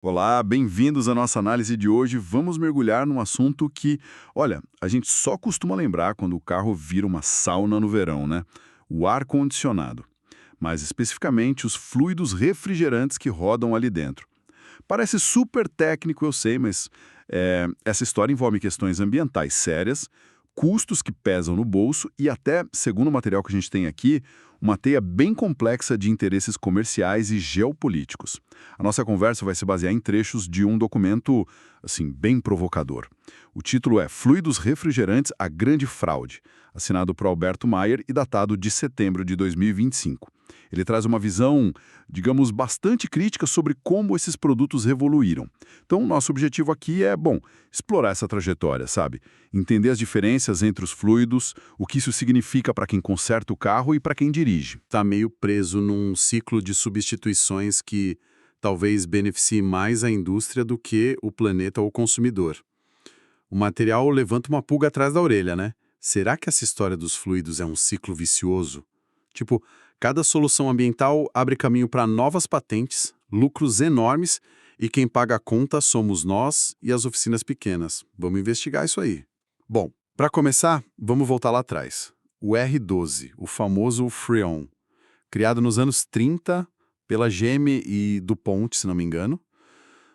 Olá, bem-vindos à nossa análise de hoje. Vamos mergulhar num assunto que, olha, a gente só costuma lembrar quando o carro vira uma sauna no verão, né? O ar-condicionado. Mais especificamente, os fluidos refrigerantes que rodam ali dentro. Parece super técnico, eu sei, mas essa história envolve questões ambientais sérias, custos que pesam no bolso e até, segundo o material que a gente tem aqui, uma teia bem complexa de interesses comerciais e geopolíticos. A nossa conversa vai se basear em trechos de um documento, assim, bem provocador. O título é Fluidos Refrigerantes, a Grande Fraude, assinado por Alberto Maier e datado de setembro de 2025. Ele traz uma visão, digamos, bastante crítica sobre como esses produtos evoluíram. Então, nosso objetivo aqui é, bom, explorar essa trajetória, sabe? Entender as diferenças entre os fluidos, o que isso significa para quem conserta o carro e para quem dirige. Está meio preso num ciclo de substituições que talvez beneficie mais a indústria do que o planeta ou o consumidor. O material levanta uma pulga atrás da orelha, né? Será que essa história dos fluidos é um ciclo vicioso? Tipo, cada solução ambiental abre caminho para novas patentes, lucros enormes, e quem paga a conta somos nós e as oficinas pequenas. Vamos investigar isso aí. Bom, para começar, vamos voltar lá atrás. O R12, o famoso Freon, criado nos anos 30 pela GM e DuPont, se não me engano.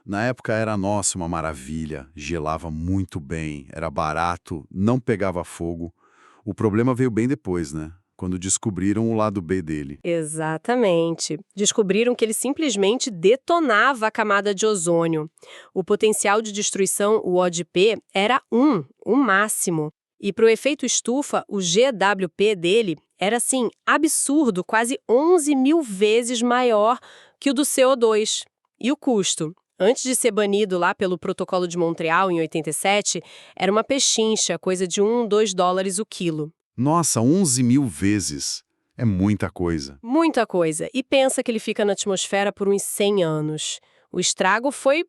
Na época era, nossa, uma maravilha, gelava muito bem, era barato, não pegava fogo. O problema veio bem depois, né? Quando descobriram o lado B dele. Exatamente. Descobriram que ele simplesmente detonava a camada de ozônio. O potencial de destruição, o ODP, era o máximo. E para o efeito estufa, o GWP dele era, assim, absurdo, quase 11 mil vezes maior que o do CO2. E o custo? Antes de ser banido lá pelo Protocolo de Montreal, em 87, era uma pechincha, coisa de $1, $2 o quilo. Nossa, 11 mil vezes! É muita coisa. Muita coisa. E pensa que ele fica na atmosfera por uns 100 anos. O estrago foi,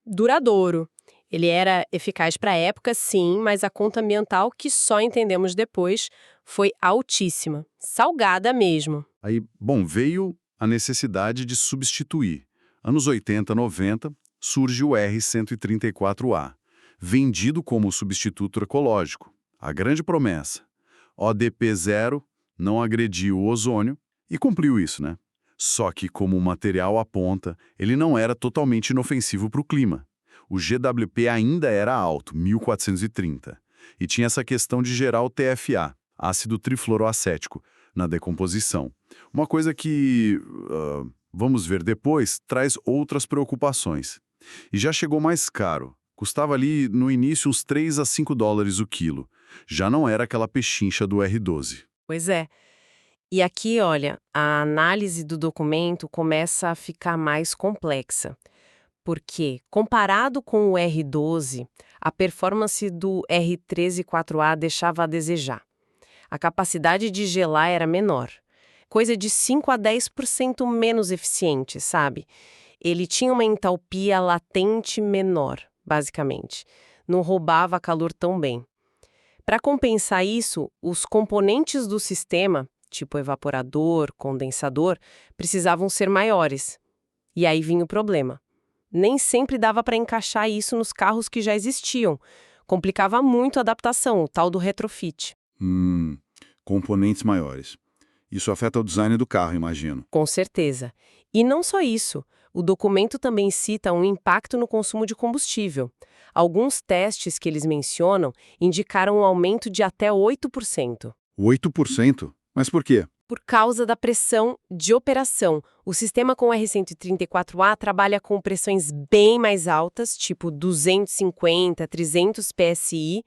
duradouro. Ele era eficaz para a época, sim, mas a conta ambiental, que só entendemos depois, foi altíssima. Salgada mesmo. Aí, bom, veio a necessidade de substituir. Anos 80, 90, surge o R134A, vendido como substituto ecológico. A grande promessa. ODP zero, não agrediu o ozônio, e cumpriu isso, né? Só que, como o material aponta, ele não era totalmente inofensivo para o clima. O GWP ainda era alto, 1430, e tinha essa questão de gerar o TFA, ácido trifluoroacético, na decomposição. Uma coisa que, vamos ver depois, traz outras preocupações. E já chegou mais caro. Custava ali, no início, uns $3 a $5 o quilo. Já não era aquela pechincha do R12. Pois é. E aqui, olha, a análise do documento começa a ficar mais complexa. Porque, comparado com o R12, a performance do R134A deixava a desejar. A capacidade de gelar era menor. Coisa de 5 a 10% menos eficiente, sabe? Ele tinha uma entalpia latente menor, basicamente. Não roubava calor tão bem. Para compensar isso, os componentes do sistema, tipo evaporador, condensador, precisavam ser maiores. E aí vinha o problema. Nem sempre dava para encaixar isso nos carros que já existiam. Complicava muito a adaptação, o tal do retrofit. Componentes maiores. Isso afeta o design do carro, imagino. Com certeza. E não só isso. O documento também cita um impacto no consumo de combustível. Alguns testes que eles mencionam indicaram um aumento de até 8%. 8%? Mas por quê? Por causa da pressão de operação. O sistema com R134A trabalha com pressões bem mais altas, tipo 250, 300 PSI,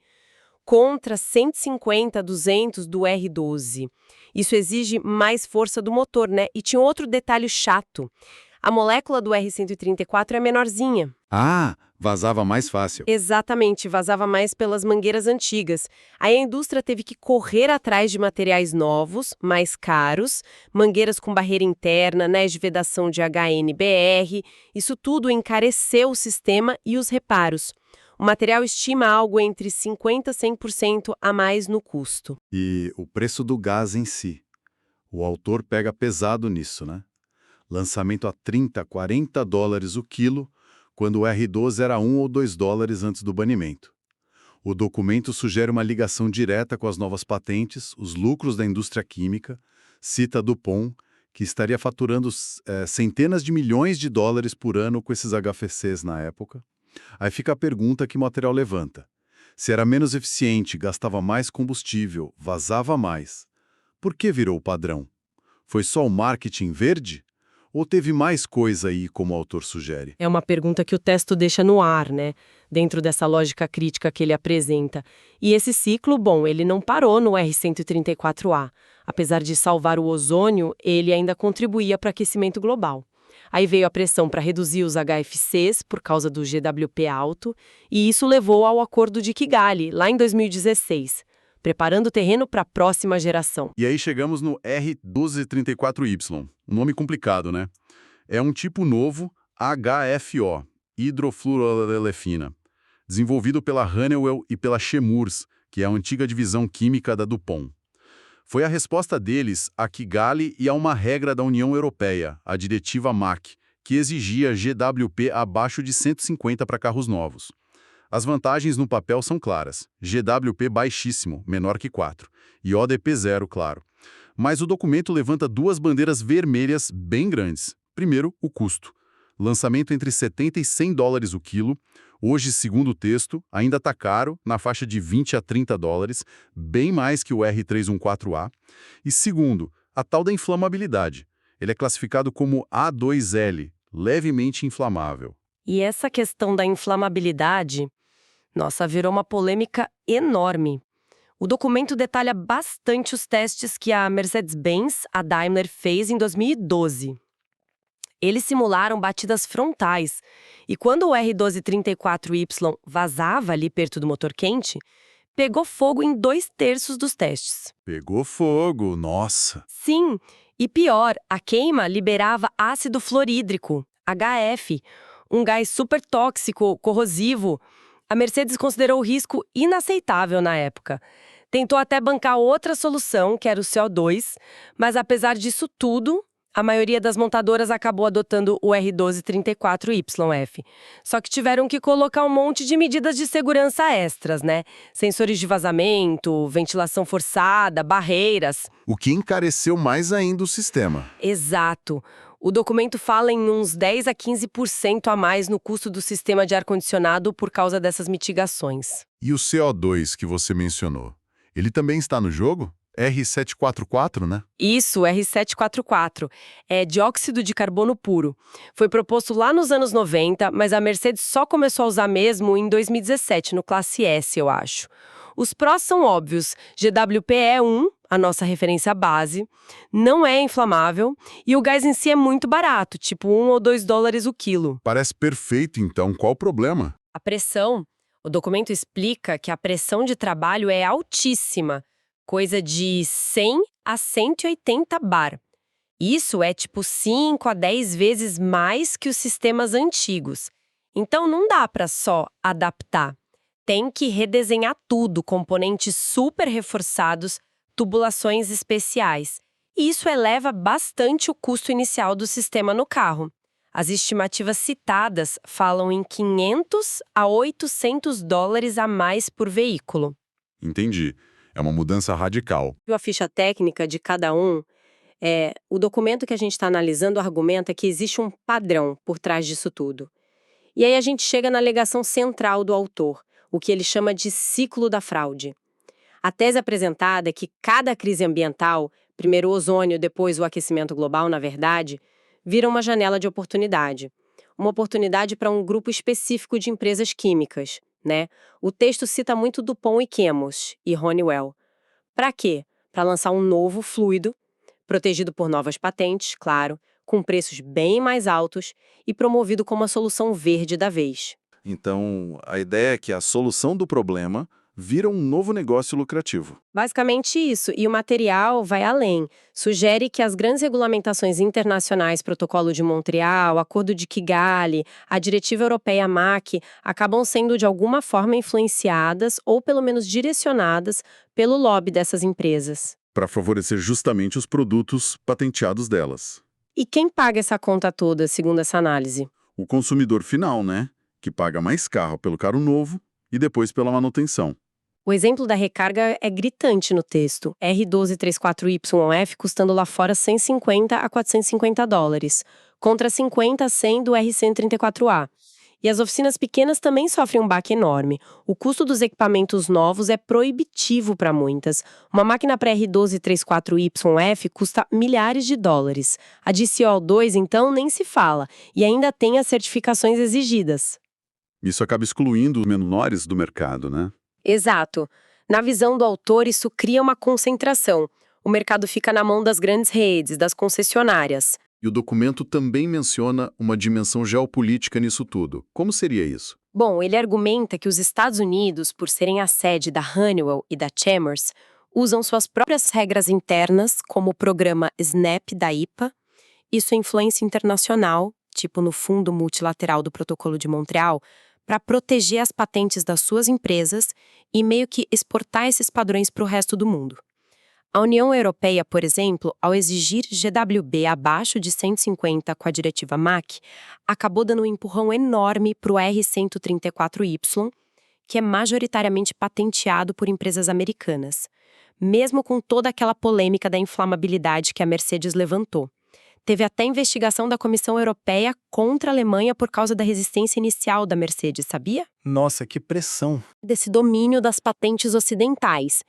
contra 150, 200 do R12. Isso exige mais força do motor, né? E tinha outro detalhe chato. A molécula do R134 é menorzinha. Ah, vazava mais fácil. Exatamente, vazava mais pelas mangueiras antigas. Aí a indústria teve que correr atrás de materiais novos, mais caros, mangueiras com barreira interna, anéis de vedação de HNBR. Isso tudo encareceu o sistema e os reparos. O material estima algo entre 50% a 100% a mais no custo. E o preço do gás em si. O autor pega pesado nisso, né? Lançamento a 30, 40 dólares o quilo, quando o R12 era 1 ou 2 dólares antes do banimento. O documento sugere uma ligação direta com as novas patentes, os lucros da indústria química, cita DuPont, que estaria faturando centenas de milhões de dólares por ano com esses HFCs na época. Aí fica a pergunta que o material levanta. Se era menos eficiente, gastava mais combustível, vazava mais, por que virou o padrão? Foi só o marketing verde? Ou teve mais coisa aí, como o autor sugere? É uma pergunta que o texto deixa no ar, né? Dentro dessa lógica crítica que ele apresenta. E esse ciclo, bom, ele não parou no R134A. Apesar de salvar o ozônio, ele ainda contribuía para o aquecimento global. Aí veio a pressão para reduzir os HFCs por causa do GWP alto, e isso levou ao Acordo de Kigali, lá em 2016, preparando o terreno para a próxima geração. E aí chegamos no R1234Y, um nome complicado, né? É um tipo novo HFO, hidrofluoroolefina, desenvolvido pela Honeywell e pela Chemours, que é a antiga divisão química da DuPont. Foi a resposta deles a Kigali e a uma regra da União Europeia, a diretiva MAC, que exigia GWP abaixo de 150 para carros novos. As vantagens no papel são claras. GWP baixíssimo, menor que 4. E ODP zero, claro. Mas o documento levanta duas bandeiras vermelhas bem grandes. Primeiro, o custo. Lançamento entre 70 e 100 dólares o quilo. Hoje, segundo o texto, ainda está caro, na faixa de 20 a 30 dólares, bem mais que o R314A. E segundo, a tal da inflamabilidade. Ele é classificado como A2L, levemente inflamável. E essa questão da inflamabilidade, nossa, virou uma polêmica enorme. O documento detalha bastante os testes que a Mercedes-Benz, a Daimler, fez em 2012. Eles simularam batidas frontais, e quando o R1234Y vazava ali perto do motor quente, pegou fogo em 2/3 dos testes. Pegou fogo, nossa! Sim, e pior, a queima liberava ácido fluorídrico, HF, um gás super tóxico, corrosivo. A Mercedes considerou o risco inaceitável na época. Tentou até bancar outra solução, que era o CO2, mas apesar disso tudo, a maioria das montadoras acabou adotando o R1234YF. Só que tiveram que colocar um monte de medidas de segurança extras, né? Sensores de vazamento, ventilação forçada, barreiras. O que encareceu mais ainda o sistema. Exato. O documento fala em uns 10 a 15% a mais no custo do sistema de ar-condicionado por causa dessas mitigações. E o CO2 que você mencionou? Ele também está no jogo? R744, né? Isso, R744. É dióxido de carbono puro. Foi proposto lá nos anos 90, mas a Mercedes só começou a usar mesmo em 2017, no Classe S, eu acho. Os prós são óbvios. GWP é 1, a nossa referência base, não é inflamável e o gás em si é muito barato, tipo 1 ou 2 dólares o quilo. Parece perfeito, então. Qual o problema? A pressão. O documento explica que a pressão de trabalho é altíssima, coisa de 100 a 180 bar. Isso é tipo 5 a 10 vezes mais que os sistemas antigos. Então não dá para só adaptar. Tem que redesenhar tudo, componentes super reforçados, tubulações especiais. E isso eleva bastante o custo inicial do sistema no carro. As estimativas citadas falam em 500 a 800 dólares a mais por veículo. Entendi. É uma mudança radical. A ficha técnica de cada um, o documento que a gente está analisando argumenta que existe um padrão por trás disso tudo. E aí a gente chega na alegação central do autor, o que ele chama de ciclo da fraude. A tese apresentada é que cada crise ambiental, primeiro o ozônio, depois o aquecimento global, na verdade, vira uma janela de oportunidade. Uma oportunidade para um grupo específico de empresas químicas, né? O texto cita muito DuPont e Chemours e Honeywell. Para quê? Para lançar um novo fluido, protegido por novas patentes, claro, com preços bem mais altos e promovido como a solução verde da vez. Então, a ideia é que a solução do problema vira um novo negócio lucrativo. Basicamente isso, e o material vai além. Sugere que as grandes regulamentações internacionais, Protocolo de Montreal, Acordo de Kigali, a Diretiva Europeia MAC, acabam sendo de alguma forma influenciadas ou pelo menos direcionadas pelo lobby dessas empresas. Para favorecer justamente os produtos patenteados delas. E quem paga essa conta toda, segundo essa análise? O consumidor final, né? Que paga mais caro pelo carro novo e depois pela manutenção. O exemplo da recarga é gritante no texto. R1234YF custando lá fora 150 a 450 dólares, contra 50 a 100 do R134A. E as oficinas pequenas também sofrem um baque enorme. O custo dos equipamentos novos é proibitivo para muitas. Uma máquina para R1234YF custa milhares de dólares. A de CO2, então, nem se fala. E ainda tem as certificações exigidas. Isso acaba excluindo os menores do mercado, né? Exato. Na visão do autor, isso cria uma concentração. O mercado fica na mão das grandes redes, das concessionárias. E o documento também menciona uma dimensão geopolítica nisso tudo. Como seria isso? Bom, ele argumenta que os Estados Unidos, por serem a sede da Honeywell e da Chemours, usam suas próprias regras internas, como o programa SNAP da IPA, e sua influência internacional, tipo no Fundo Multilateral do Protocolo de Montreal, para proteger as patentes das suas empresas e meio que exportar esses padrões para o resto do mundo. A União Europeia, por exemplo, ao exigir GWB abaixo de 150 com a diretiva MAC, acabou dando um empurrão enorme para o R134Y, que é majoritariamente patenteado por empresas americanas, mesmo com toda aquela polêmica da inflamabilidade que a Mercedes levantou. Teve até investigação da Comissão Europeia contra a Alemanha por causa da resistência inicial da Mercedes, sabia? Nossa, que pressão! Desse domínio das patentes ocidentais.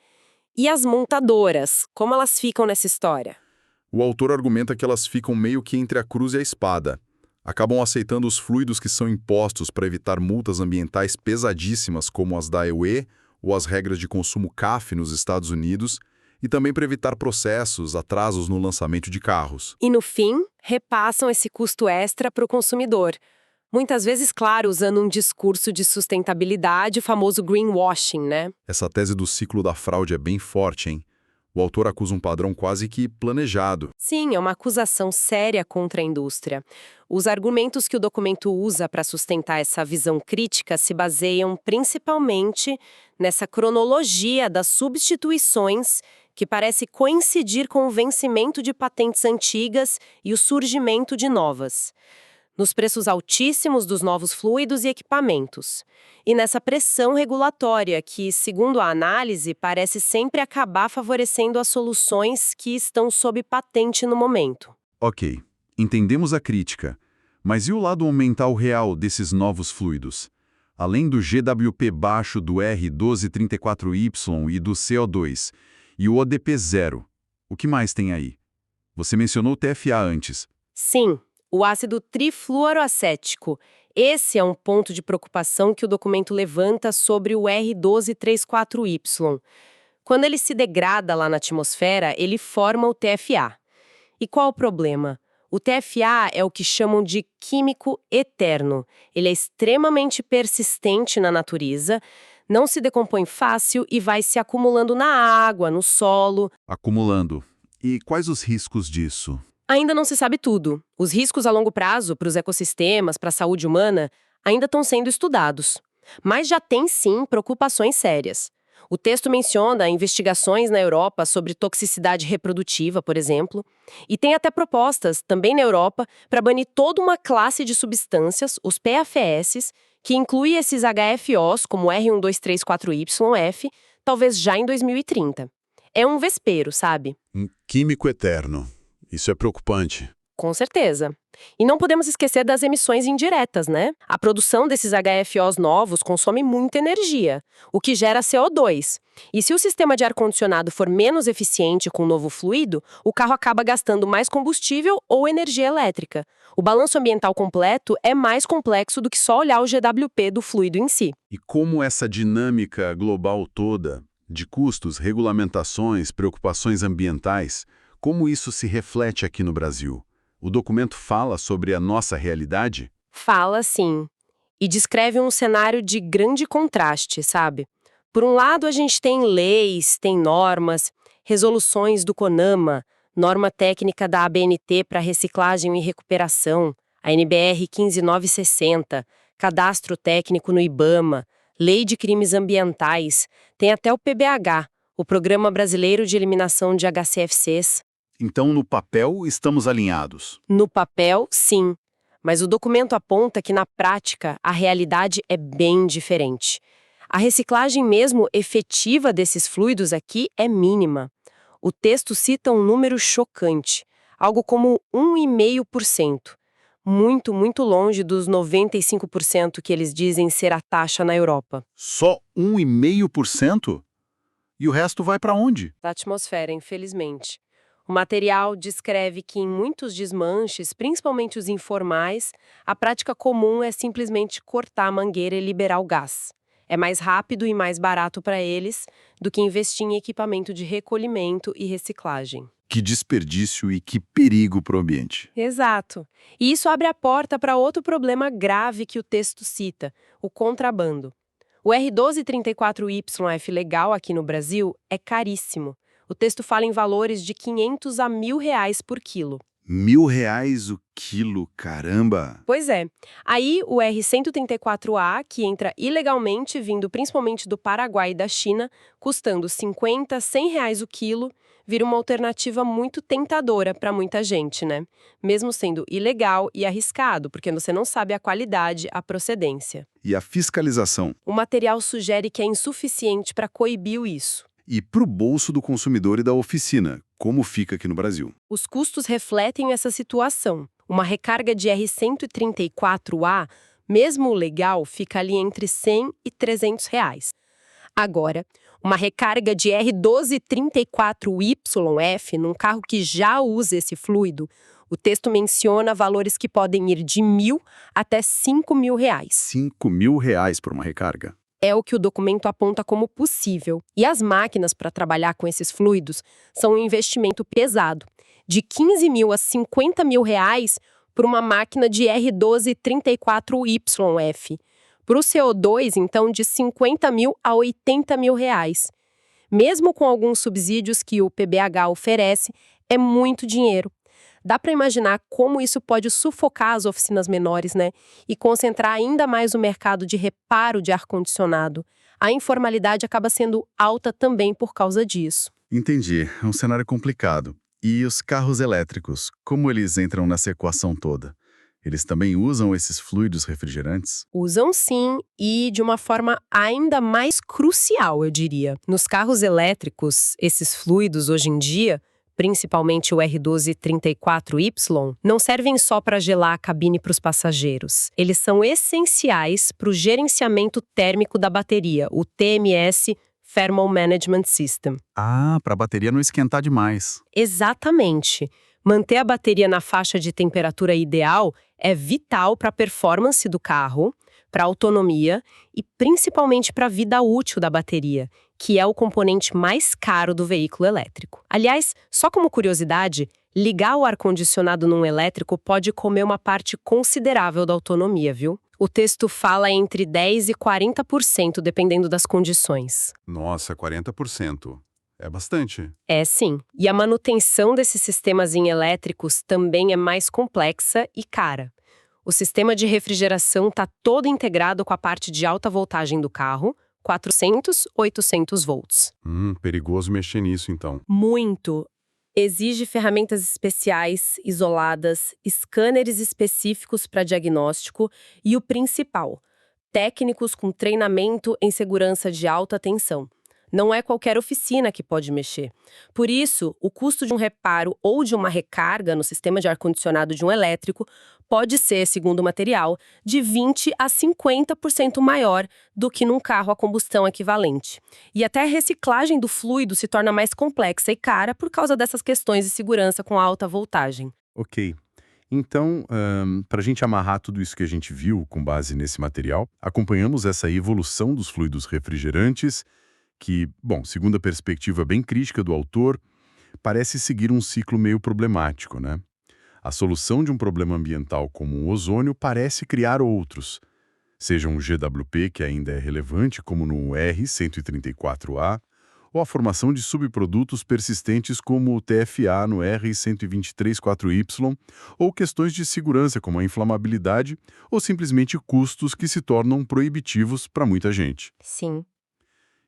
E as montadoras, como elas ficam nessa história? O autor argumenta que elas ficam meio que entre a cruz e a espada. Acabam aceitando os fluidos que são impostos para evitar multas ambientais pesadíssimas como as da UE ou as regras de consumo CAFE nos Estados Unidos, e também para evitar processos, atrasos no lançamento de carros. E no fim, repassam esse custo extra para o consumidor. Muitas vezes, claro, usando um discurso de sustentabilidade, o famoso greenwashing, né? Essa tese do ciclo da fraude é bem forte, hein? O autor acusa um padrão quase que planejado. Sim, é uma acusação séria contra a indústria. Os argumentos que o documento usa para sustentar essa visão crítica se baseiam principalmente nessa cronologia das substituições que parece coincidir com o vencimento de patentes antigas e o surgimento de novas, nos preços altíssimos dos novos fluidos e equipamentos, e nessa pressão regulatória que, segundo a análise, parece sempre acabar favorecendo as soluções que estão sob patente no momento. Ok, entendemos a crítica, mas e o lado ambiental real desses novos fluidos? Além do GWP baixo do R1234Y e do CO2, e o ODP zero, o que mais tem aí? Você mencionou o TFA antes. Sim. O ácido trifluoroacético. Esse é um ponto de preocupação que o documento levanta sobre o R1234Y. Quando ele se degrada lá na atmosfera, ele forma o TFA. E qual o problema? O TFA é o que chamam de químico eterno. Ele é extremamente persistente na natureza, não se decompõe fácil e vai se acumulando na água, no solo. Acumulando. E quais os riscos disso? Ainda não se sabe tudo. Os riscos a longo prazo para os ecossistemas, para a saúde humana, ainda estão sendo estudados. Mas já tem, sim, preocupações sérias. O texto menciona investigações na Europa sobre toxicidade reprodutiva, por exemplo, e tem até propostas, também na Europa, para banir toda uma classe de substâncias, os PFAS, que inclui esses HFOs, como R1234YF, talvez já em 2030. É um vespeiro, sabe? Um químico eterno. Isso é preocupante. Com certeza. E não podemos esquecer das emissões indiretas, né? A produção desses HFOs novos consome muita energia, o que gera CO2. E se o sistema de ar-condicionado for menos eficiente com o novo fluido, o carro acaba gastando mais combustível ou energia elétrica. O balanço ambiental completo é mais complexo do que só olhar o GWP do fluido em si. E como essa dinâmica global toda, de custos, regulamentações, preocupações ambientais, como isso se reflete aqui no Brasil? O documento fala sobre a nossa realidade? Fala, sim. E descreve um cenário de grande contraste, sabe? Por um lado, a gente tem leis, tem normas, resoluções do CONAMA, norma técnica da ABNT para reciclagem e recuperação, a NBR 15960, cadastro técnico no IBAMA, lei de crimes ambientais, tem até o PBH, o Programa Brasileiro de Eliminação de HCFCs. Então, no papel, estamos alinhados. No papel, sim. Mas o documento aponta que, na prática, a realidade é bem diferente. A reciclagem mesmo efetiva desses fluidos aqui é mínima. O texto cita um número chocante, algo como 1,5%. Muito, muito longe dos 95% que eles dizem ser a taxa na Europa. Só 1,5%? E o resto vai para onde? Da atmosfera, infelizmente. O material descreve que em muitos desmanches, principalmente os informais, a prática comum é simplesmente cortar a mangueira e liberar o gás. É mais rápido e mais barato para eles do que investir em equipamento de recolhimento e reciclagem. Que desperdício e que perigo para o ambiente. Exato. E isso abre a porta para outro problema grave que o texto cita, o contrabando. O R1234YF legal aqui no Brasil é caríssimo. O texto fala em valores de 500 a R$ 1.000 por quilo. R$ 1.000 o quilo, caramba! Pois é. Aí o R134A, que entra ilegalmente vindo principalmente do Paraguai e da China, custando 50, R$ 100 o quilo, vira uma alternativa muito tentadora para muita gente, né? Mesmo sendo ilegal e arriscado, porque você não sabe a qualidade, a procedência. E a fiscalização? O material sugere que é insuficiente para coibir isso. E para o bolso do consumidor e da oficina, como fica aqui no Brasil? Os custos refletem essa situação. Uma recarga de R134A, mesmo legal, fica ali entre R$ 100 e R$ 300. Agora, uma recarga de R1234YF num carro que já usa esse fluido, o texto menciona valores que podem ir de R$ 1.000 até R$ 5.000. R$ 5.000 por uma recarga? É o que o documento aponta como possível. E as máquinas para trabalhar com esses fluidos são um investimento pesado, de R$ 15.000 a R$ 50.000 por uma máquina de R1234YF. Para o CO2, então, de R$ 50.000 a R$ 80.000. Mesmo com alguns subsídios que o PBH oferece, é muito dinheiro. Dá para imaginar como isso pode sufocar as oficinas menores, né? E concentrar ainda mais o mercado de reparo de ar-condicionado. A informalidade acaba sendo alta também por causa disso. Entendi. É um cenário complicado. E os carros elétricos, como eles entram nessa equação toda? Eles também usam esses fluidos refrigerantes? Usam sim, e de uma forma ainda mais crucial, eu diria. Nos carros elétricos, esses fluidos hoje em dia, principalmente o R1234Y, não servem só para gelar a cabine para os passageiros. Eles são essenciais para o gerenciamento térmico da bateria, o TMS, Thermal Management System. Ah, para a bateria não esquentar demais. Exatamente. Manter a bateria na faixa de temperatura ideal é vital para a performance do carro, para a autonomia e principalmente para a vida útil da bateria, que é o componente mais caro do veículo elétrico. Aliás, só como curiosidade, ligar o ar-condicionado num elétrico pode comer uma parte considerável da autonomia, viu? O texto fala entre 10% e 40%, dependendo das condições. Nossa, 40%. É bastante. É sim. E a manutenção desses sistemas em elétricos também é mais complexa e cara. O sistema de refrigeração está todo integrado com a parte de alta voltagem do carro, 400, 800 volts. Perigoso mexer nisso, então. Muito. Exige ferramentas especiais, isoladas, scanners específicos para diagnóstico e o principal, técnicos com treinamento em segurança de alta tensão. Não é qualquer oficina que pode mexer. Por isso, o custo de um reparo ou de uma recarga no sistema de ar-condicionado de um elétrico pode ser, segundo o material, de 20% a 50% maior do que num carro a combustão equivalente. E até a reciclagem do fluido se torna mais complexa e cara por causa dessas questões de segurança com alta voltagem. Ok. Então, para a gente amarrar tudo isso que a gente viu com base nesse material, acompanhamos essa evolução dos fluidos refrigerantes que, bom, segundo a perspectiva bem crítica do autor, parece seguir um ciclo meio problemático, né? A solução de um problema ambiental como o ozônio parece criar outros, seja um GWP que ainda é relevante, como no R134A, ou a formação de subprodutos persistentes como o TFA no R1234Y, ou questões de segurança como a inflamabilidade, ou simplesmente custos que se tornam proibitivos para muita gente. Sim.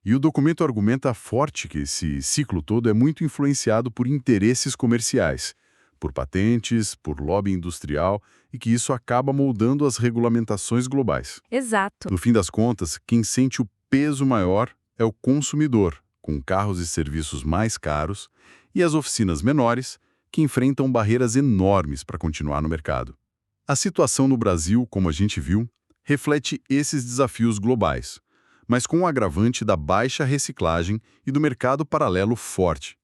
E o documento argumenta forte que esse ciclo todo é muito influenciado por interesses comerciais, por patentes, por lobby industrial, e que isso acaba moldando as regulamentações globais. Exato. No fim das contas, quem sente o peso maior é o consumidor, com carros e serviços mais caros, e as oficinas menores, que enfrentam barreiras enormes para continuar no mercado. A situação no Brasil, como a gente viu, reflete esses desafios globais, mas com o agravante da baixa reciclagem e do mercado paralelo forte.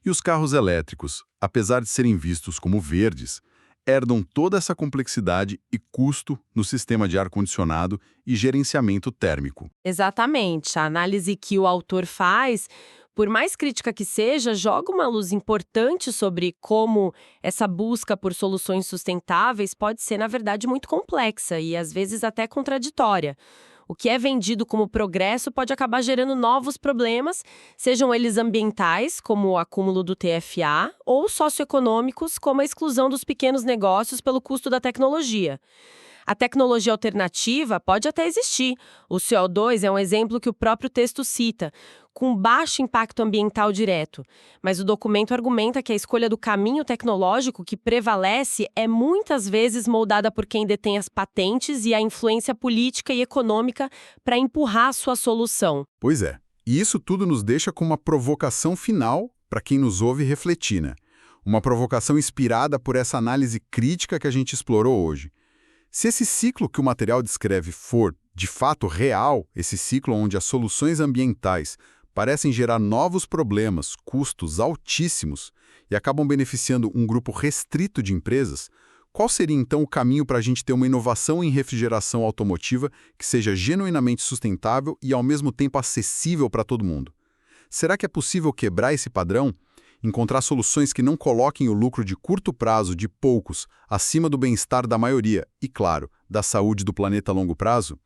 E os carros elétricos, apesar de serem vistos como verdes, herdam toda essa complexidade e custo no sistema de ar-condicionado e gerenciamento térmico. Exatamente. A análise que o autor faz, por mais crítica que seja, joga uma luz importante sobre como essa busca por soluções sustentáveis pode ser, na verdade, muito complexa e, às vezes, até contraditória. O que é vendido como progresso pode acabar gerando novos problemas, sejam eles ambientais, como o acúmulo do TFA, ou socioeconômicos, como a exclusão dos pequenos negócios pelo custo da tecnologia. A tecnologia alternativa pode até existir. O CO2 é um exemplo que o próprio texto cita, com baixo impacto ambiental direto. Mas o documento argumenta que a escolha do caminho tecnológico que prevalece é muitas vezes moldada por quem detém as patentes e a influência política e econômica para empurrar a sua solução. Pois é, e isso tudo nos deixa com uma provocação final para quem nos ouve refletir, né? Uma provocação inspirada por essa análise crítica que a gente explorou hoje. Se esse ciclo que o material descreve for, de fato, real, esse ciclo onde as soluções ambientais parecem gerar novos problemas, custos altíssimos e acabam beneficiando um grupo restrito de empresas, qual seria então o caminho para a gente ter uma inovação em refrigeração automotiva que seja genuinamente sustentável e ao mesmo tempo acessível para todo mundo? Será que é possível quebrar esse padrão? Encontrar soluções que não coloquem o lucro de curto prazo de poucos acima do bem-estar da maioria e, claro, da saúde do planeta a longo prazo?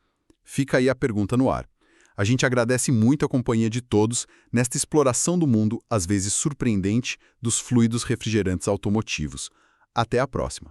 Fica aí a pergunta no ar. A gente agradece muito a companhia de todos nesta exploração do mundo, às vezes surpreendente, dos fluidos refrigerantes automotivos. Até a próxima.